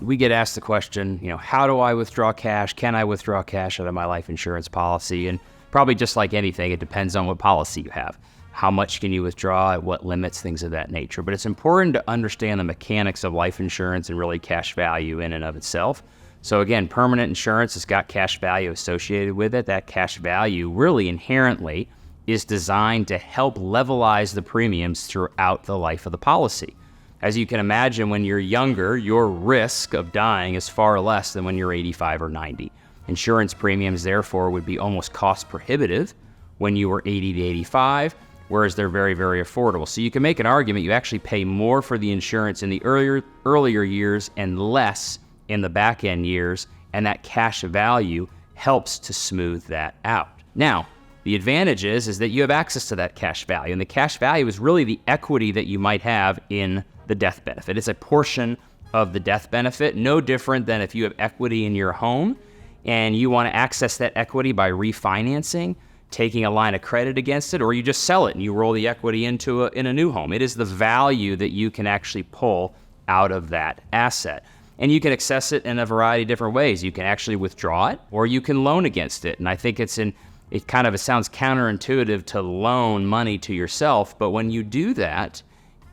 we get asked the question, how do I withdraw cash? Can I withdraw cash out of my life insurance policy? And probably just like anything, it depends on what policy you have. How much can you withdraw, at what limits, things of that nature. But it's important to understand the mechanics of life insurance and really cash value in and of itself. So again, permanent insurance has got cash value associated with it. That cash value really inherently is designed to help levelize the premiums throughout the life of the policy. As you can imagine, when you're younger, your risk of dying is far less than when you're 85 or 90. Insurance premiums, therefore, would be almost cost prohibitive when you were 80 to 85, whereas they're very, very affordable. So you can make an argument you actually pay more for the insurance in the earlier years and less in the back end years, and that cash value helps to smooth that out. Now, the advantage is that you have access to that cash value, and the cash value is really the equity that you might have in the death benefit. It's a portion of the death benefit, no different than if you have equity in your home and you want to access that equity by refinancing, taking a line of credit against it, or you just sell it and you roll the equity in a new home. It is the value that you can actually pull out of that asset. And you can access it in a variety of different ways. You can actually withdraw it, or you can loan against it. And I think it sounds counterintuitive to loan money to yourself, but when you do that,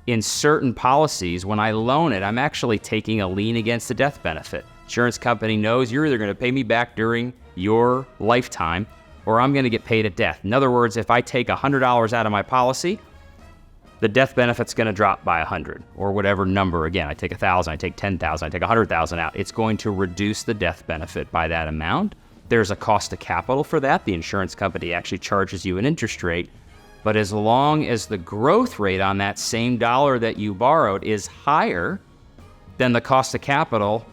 in certain policies, when I loan it, I'm actually taking a lien against the death benefit. Insurance company knows you're either going to pay me back during your lifetime, or I'm going to get paid at death. In other words, if I take $100 out of my policy, the death benefit's going to drop by 100 or whatever number. Again, I take 1,000, I take 10,000, I take 100,000 out. It's going to reduce the death benefit by that amount. There's a cost of capital for that. The insurance company actually charges you an interest rate. But as long as the growth rate on that same dollar that you borrowed is higher than the cost of capital,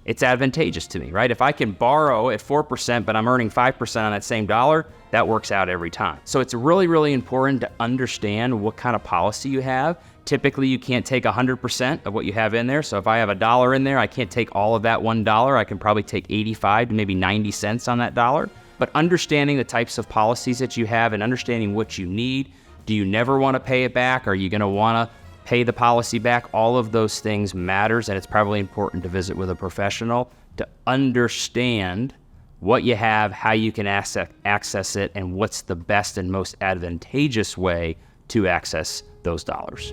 it's advantageous to me, right? If I can borrow at 4%, but I'm earning 5% on that same dollar, that works out every time. So it's really, really important to understand what kind of policy you have. Typically, you can't take 100% of what you have in there. So if I have $1 in there, I can't take all of that $1. I can probably take 85 to maybe 90 cents on that dollar. But understanding the types of policies that you have and understanding what you need, do you never want to pay it back? Are you going to want to pay the policy back? All of those things matters, and it's probably important to visit with a professional to understand what you have, how you can access it, and what's the best and most advantageous way to access those dollars.